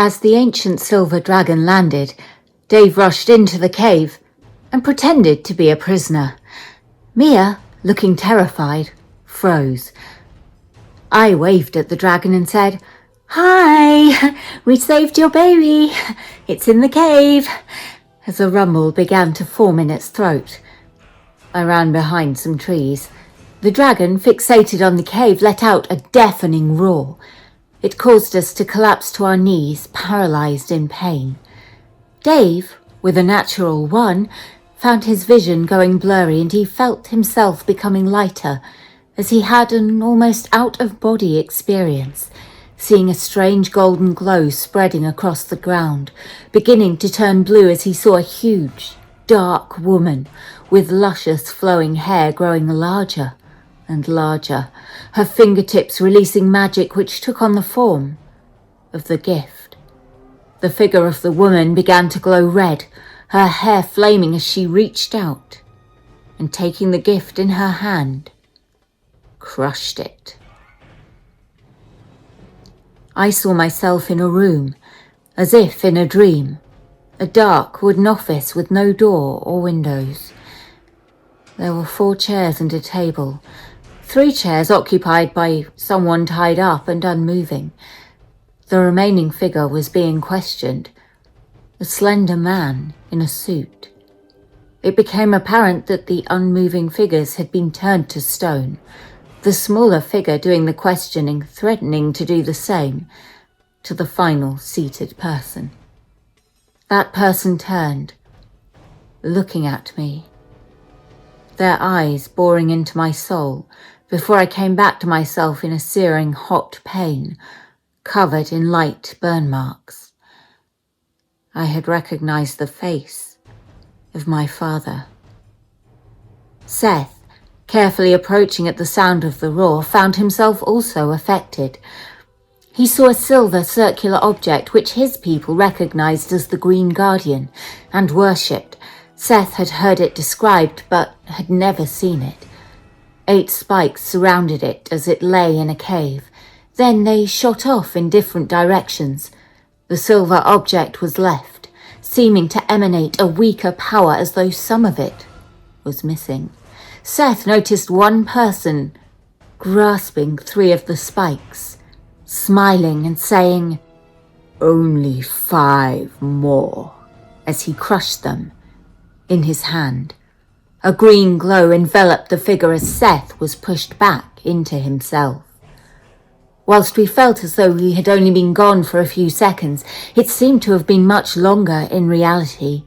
As the ancient silver dragon landed, Dave rushed into the cave and pretended to be a prisoner. Mia, looking terrified, froze. I waved at the dragon and said, "Hi, we saved your baby. It's in the cave," as a rumble began to form in its throat. I ran behind some trees. The dragon, fixated on the cave, let out a deafening roar. It caused us to collapse to our knees, paralyzed in pain. Dave, with a natural 1, found his vision going blurry and he felt himself becoming lighter as he had an almost out-of-body experience, seeing a strange golden glow spreading across the ground, beginning to turn blue as he saw a huge, dark woman with luscious flowing hair growing larger and larger, her fingertips releasing magic which took on the form of the gift. The figure of the woman began to glow red, her hair flaming as she reached out and, taking the gift in her hand, crushed it. I saw myself in a room, as if in a dream, a dark wooden office with no door or windows. There were 4 chairs and a table, 3 chairs occupied by someone tied up and unmoving. The remaining figure was being questioned, a slender man in a suit. It became apparent that the unmoving figures had been turned to stone, the smaller figure doing the questioning, threatening to do the same to the final seated person. That person turned, looking at me, their eyes boring into my soul before I came back to myself in a searing hot pain, covered in light burn marks. I had recognized the face of my father. Seth, carefully approaching at the sound of the roar, found himself also affected. He saw a silver circular object which his people recognized as the Green Guardian and worshipped. Seth had heard it described but had never seen it. 8 spikes surrounded it as it lay in a cave. Then they shot off in different directions. The silver object was left, seeming to emanate a weaker power as though some of it was missing. Seth noticed one person grasping 3 of the spikes, smiling and saying, "Only 5 more," as he crushed them in his hand. A green glow enveloped the figure as Seth was pushed back into himself. Whilst we felt as though he had only been gone for a few seconds, it seemed to have been much longer in reality.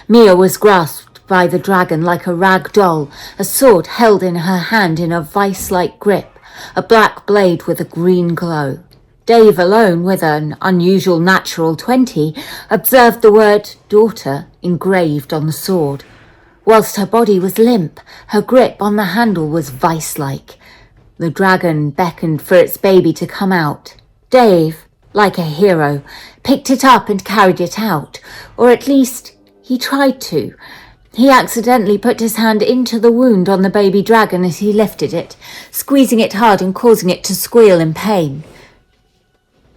Mia was grasped by the dragon like a rag doll, a sword held in her hand in a vice-like grip, a black blade with a green glow. Dave alone, with an unusual natural 20, observed the word daughter engraved on the sword. Whilst her body was limp, her grip on the handle was vice-like. The dragon beckoned for its baby to come out. Dave, like a hero, picked it up and carried it out, or at least he tried to. He accidentally put his hand into the wound on the baby dragon as he lifted it, squeezing it hard and causing it to squeal in pain.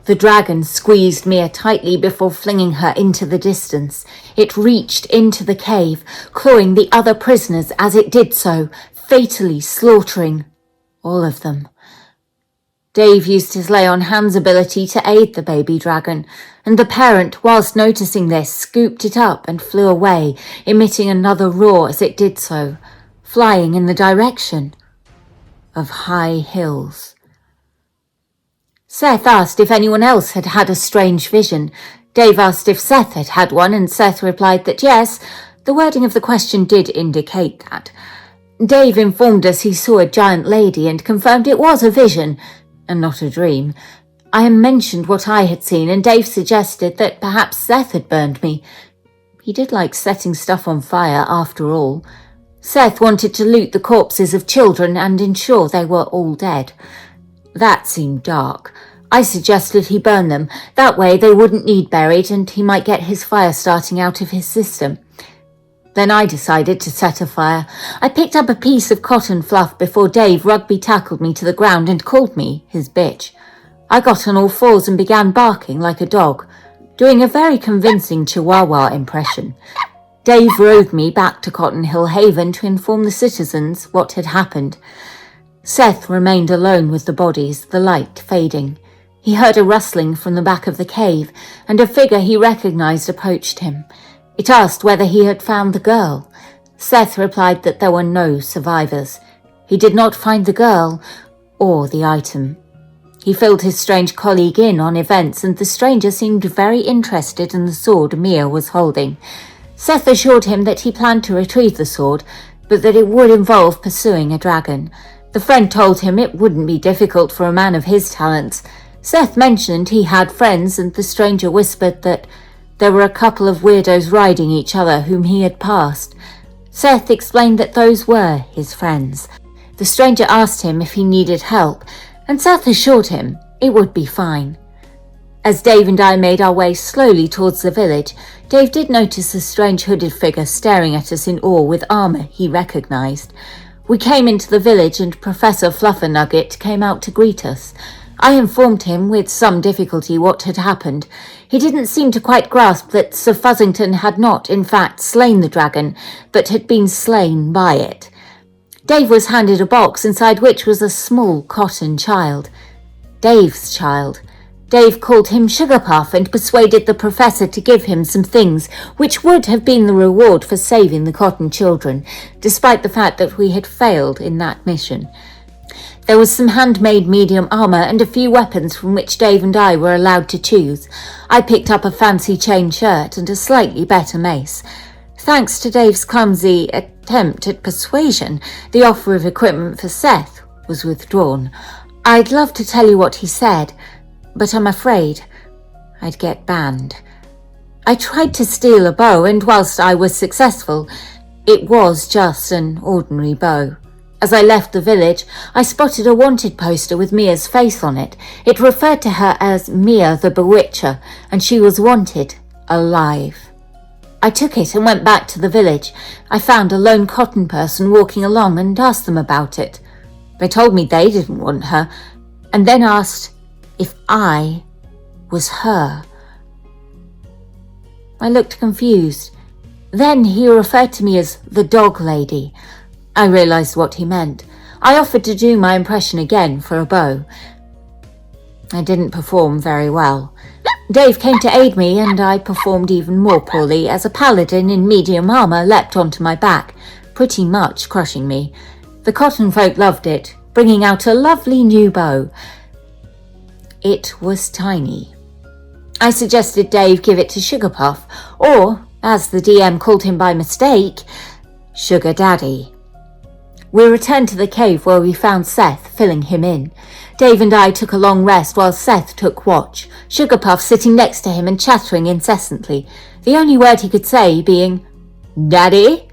The dragon squeezed Mia tightly before flinging her into the distance. It reached into the cave, clawing the other prisoners as it did so, fatally slaughtering all of them. Dave used his lay on hands ability to aid the baby dragon, and the parent, whilst noticing this, scooped it up and flew away, emitting another roar as it did so, flying in the direction of high hills. Seth asked if anyone else had had a strange vision. Dave asked if Seth had had one, and Seth replied that yes, the wording of the question did indicate that. Dave informed us he saw a giant lady and confirmed it was a vision, and not a dream. I mentioned what I had seen, and Dave suggested that perhaps Seth had burned me. He did like setting stuff on fire, after all. Seth wanted to loot the corpses of children and ensure they were all dead. That seemed dark. I suggested he burn them. That way they wouldn't need buried and he might get his fire starting out of his system. Then I decided to set a fire. I picked up a piece of cotton fluff before Dave rugby tackled me to the ground and called me his bitch. I got on all 4s and began barking like a dog. doing a very convincing Chihuahua impression. Dave rode me back to Cotton Hill Haven to inform the citizens what had happened. Seth remained alone with the bodies, the light fading. He heard a rustling from the back of the cave, and a figure he recognized approached him. It asked whether he had found the girl. Seth replied that there were no survivors. He did not find the girl or the item. He filled his strange colleague in on events, and the stranger seemed very interested in the sword Mia was holding. Seth assured him that he planned to retrieve the sword, but that it would involve pursuing a dragon. The friend told him it wouldn't be difficult for a man of his talents. Seth mentioned he had friends, and the stranger whispered that there were a couple of weirdos riding each other whom he had passed. Seth explained that those were his friends. The stranger asked him if he needed help, and Seth assured him it would be fine. As Dave and I made our way slowly towards the village, Dave did notice a strange hooded figure staring at us in awe with armor he recognized. We came into the village and Professor Fluffernugget came out to greet us. I informed him with some difficulty what had happened. He didn't seem to quite grasp that Sir Fuzzington had not, in fact, slain the dragon, but had been slain by it. Dave was handed a box inside which was a small cotton child. Dave's child. Dave called him Sugarpuff and persuaded the professor to give him some things which would have been the reward for saving the cotton children, despite the fact that we had failed in that mission. There was some handmade medium armor and a few weapons from which Dave and I were allowed to choose. I picked up a fancy chain shirt and a slightly better mace. Thanks to Dave's clumsy attempt at persuasion, the offer of equipment for Seth was withdrawn. I'd love to tell you what he said, but I'm afraid I'd get banned. I tried to steal a bow, and whilst I was successful, it was just an ordinary bow. As I left the village, I spotted a wanted poster with Mia's face on it. It referred to her as Mia the Bewitcher, and she was wanted alive. I took it and went back to the village. I found a lone cotton person walking along and asked them about it. They told me they didn't want her, and then asked if I was her. I looked confused. Then he referred to me as the dog lady. I realised what he meant. I offered to do my impression again for a bow. I didn't perform very well. Dave came to aid me, and I performed even more poorly as a paladin in medium armour leapt onto my back, pretty much crushing me. The cotton folk loved it, bringing out a lovely new bow. It was tiny. I suggested Dave give it to Sugarpuff, or, as the DM called him by mistake, Sugar Daddy. We returned to the cave where we found Seth filling him in. Dave and I took a long rest while Seth took watch, Sugarpuff sitting next to him and chattering incessantly, the only word he could say being, "Daddy?"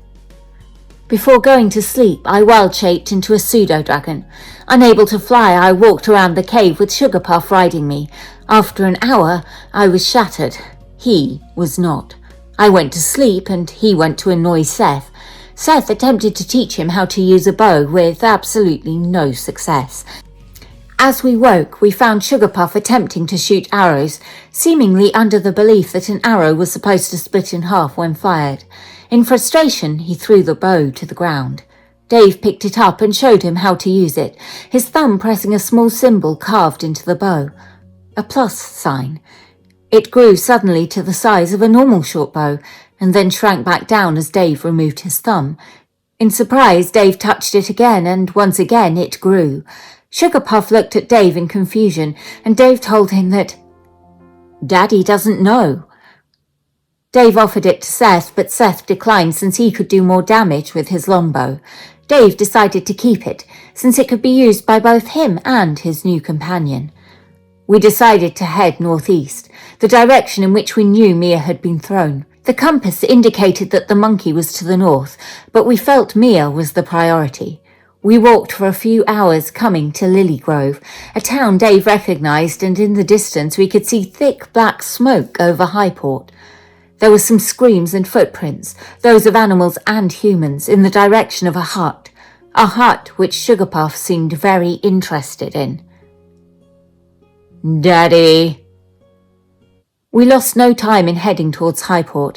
Before going to sleep, I wild-shaped into a pseudo-dragon. Unable to fly, I walked around the cave with Sugarpuff riding me. After an hour, I was shattered. He was not. I went to sleep, and he went to annoy Seth. Seth attempted to teach him how to use a bow with absolutely no success. As we woke, we found Sugarpuff attempting to shoot arrows, seemingly under the belief that an arrow was supposed to split in half when fired. In frustration, he threw the bow to the ground. Dave picked it up and showed him how to use it, his thumb pressing a small symbol carved into the bow. A plus sign. It grew suddenly to the size of a normal short bow, and then shrank back down as Dave removed his thumb. In surprise, Dave touched it again, and once again it grew. Sugarpuff looked at Dave in confusion, and Dave told him that Daddy doesn't know. Dave offered it to Seth, but Seth declined since he could do more damage with his longbow. Dave decided to keep it, since it could be used by both him and his new companion. We decided to head northeast, the direction in which we knew Mia had been thrown. The compass indicated that the monkey was to the north, but we felt Mia was the priority. We walked for a few hours, coming to Lily Grove, a town Dave recognised, and in the distance we could see thick black smoke over Highport. There were some screams and footprints, those of animals and humans, in the direction of a hut which Sugarpuff seemed very interested in. "Daddy," We lost no time in heading towards Highport.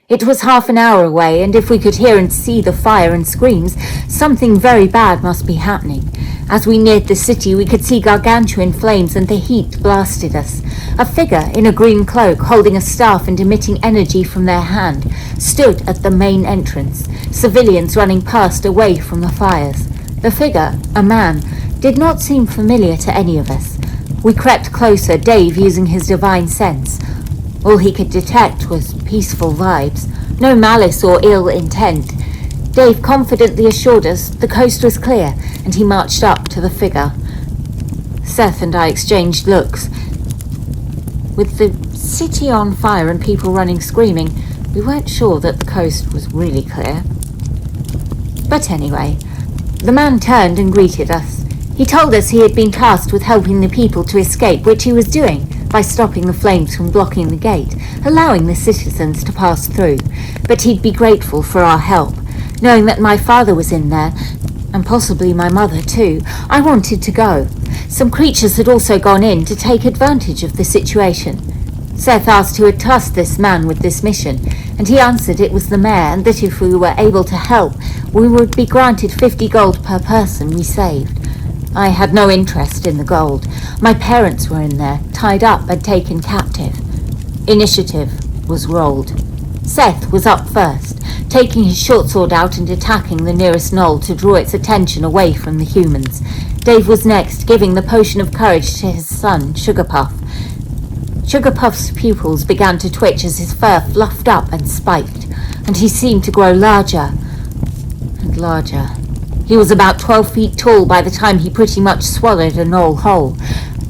It was half an hour away, and if we could hear and see the fire and screams, something very bad must be happening. As we neared the city, we could see gargantuan flames, and the heat blasted us. A figure in a green cloak, holding a staff and emitting energy from their hand, stood at the main entrance, civilians running past away from the fires. The figure, a man, did not seem familiar to any of us. We crept closer, Dave using his divine sense. All he could detect was peaceful vibes, no malice or ill intent. Dave confidently assured us the coast was clear, and he marched up to the figure. Seth and I exchanged looks. With the city on fire and people running screaming, we weren't sure that the coast was really clear. But anyway, the man turned and greeted us. He told us he had been tasked with helping the people to escape, which he was doing by stopping the flames from blocking the gate, allowing the citizens to pass through. But he'd be grateful for our help. Knowing that my father was in there, and possibly my mother too, I wanted to go. Some creatures had also gone in to take advantage of the situation. Seth asked who had tasked this man with this mission, and he answered it was the mayor, and that if we were able to help, we would be granted 50 gold per person we saved. I had no interest in the gold. My parents were in there, tied up and taken captive. Initiative was rolled. Seth was up first, taking his short sword out and attacking the nearest knoll to draw its attention away from the humans. Dave was next, giving the potion of courage to his son, Sugarpuff. Sugarpuff's pupils began to twitch as his fur fluffed up and spiked, and he seemed to grow larger and larger. He was about 12 feet tall by the time he pretty much swallowed a knoll whole.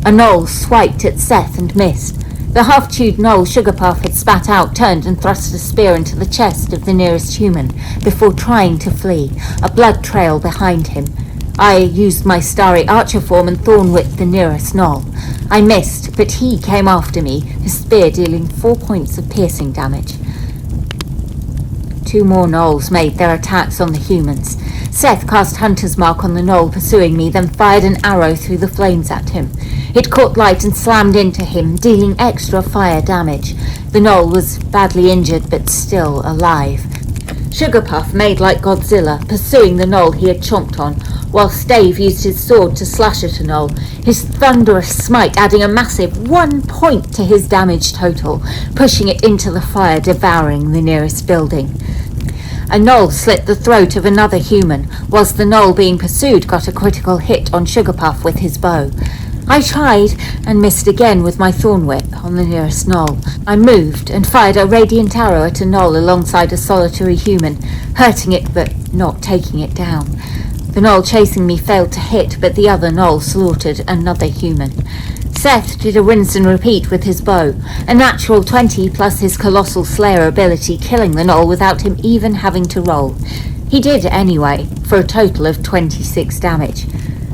A knoll swiped at Seth and missed. The half-chewed knoll Sugarpuff had spat out turned and thrust a spear into the chest of the nearest human before trying to flee, a blood trail behind him. I used my starry archer form and thorn-whipped the nearest knoll. I missed, but he came after me, his spear dealing 4 points of piercing damage. 2 more gnolls made their attacks on the humans. Seth cast Hunter's Mark on the gnoll pursuing me, then fired an arrow through the flames at him. It caught light and slammed into him, dealing extra fire damage. The gnoll was badly injured, but still alive. Sugarpuff made like Godzilla, pursuing the gnoll he had chomped on, whilst Dave used his sword to slash at a gnoll, his thunderous smite adding a massive 1 point to his damage total, pushing it into the fire, devouring the nearest building. A gnoll slit the throat of another human, whilst the gnoll being pursued got a critical hit on Sugarpuff with his bow. I tried and missed again with my thorn whip on the nearest gnoll. I moved and fired a radiant arrow at a gnoll alongside a solitary human, hurting it but not taking it down. The gnoll chasing me failed to hit, but the other gnoll slaughtered another human. Seth did a rinse and repeat with his bow, a natural 20 plus his colossal slayer ability, killing the gnoll without him even having to roll. He did anyway, for a total of 26 damage.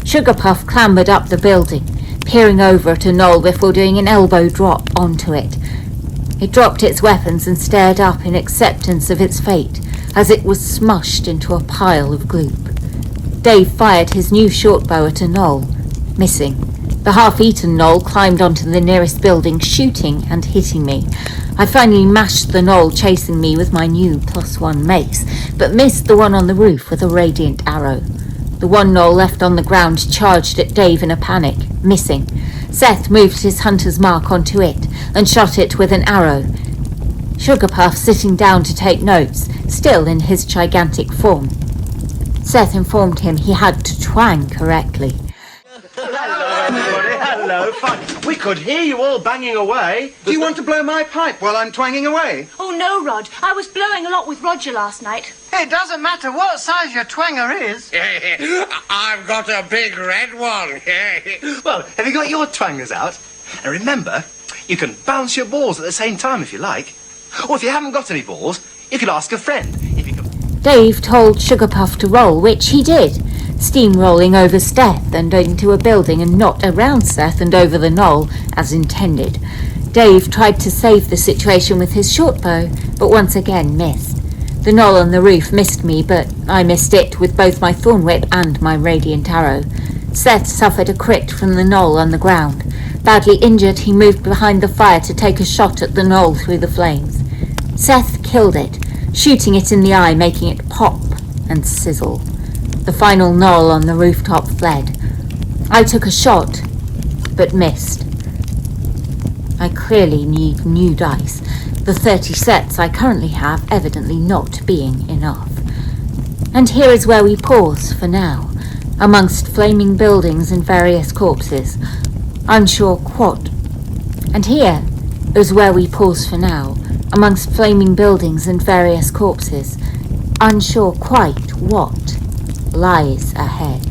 Sugarpuff clambered up the building, peering over at a gnoll before doing an elbow drop onto it. It dropped its weapons and stared up in acceptance of its fate, as it was smushed into a pile of gloop. Dave fired his new shortbow at a gnoll, missing. The half-eaten gnoll climbed onto the nearest building, shooting and hitting me. I finally mashed the gnoll chasing me with my new +1 mace, but missed the one on the roof with a radiant arrow. The one gnoll left on the ground charged at Dave in a panic, missing. Seth moved his hunter's mark onto it and shot it with an arrow. Sugarpuff sitting down to take notes, still in his gigantic form. Seth informed him he had to twang correctly. Hello, fine. We could hear you all banging away. Do you want to blow my pipe while I'm twanging away? Oh, no, Rod. I was blowing a lot with Roger last night. It doesn't matter what size your twanger is. I've got a big red one. Well, have you got your twangers out? And remember, you can bounce your balls at the same time if you like. Or if you haven't got any balls, you can ask a friend. If you can... Dave told Sugarpuff to roll, which he did, steamrolling over Seth and into a building and not around Seth and over the knoll, as intended. Dave tried to save the situation with his shortbow, but once again missed. The knoll on the roof missed me, but I missed it with both my thorn whip and my radiant arrow. Seth suffered a crit from the knoll on the ground. Badly injured, he moved behind the fire to take a shot at the knoll through the flames. Seth killed it, shooting it in the eye, making it pop and sizzle. The final knoll on the rooftop fled. I took a shot, but missed. I clearly need new dice, the 30 sets I currently have evidently not being enough. And here is where we pause for now, amongst flaming buildings and various corpses, unsure what. And here is where we pause for now, amongst flaming buildings and various corpses, unsure quite what lies ahead.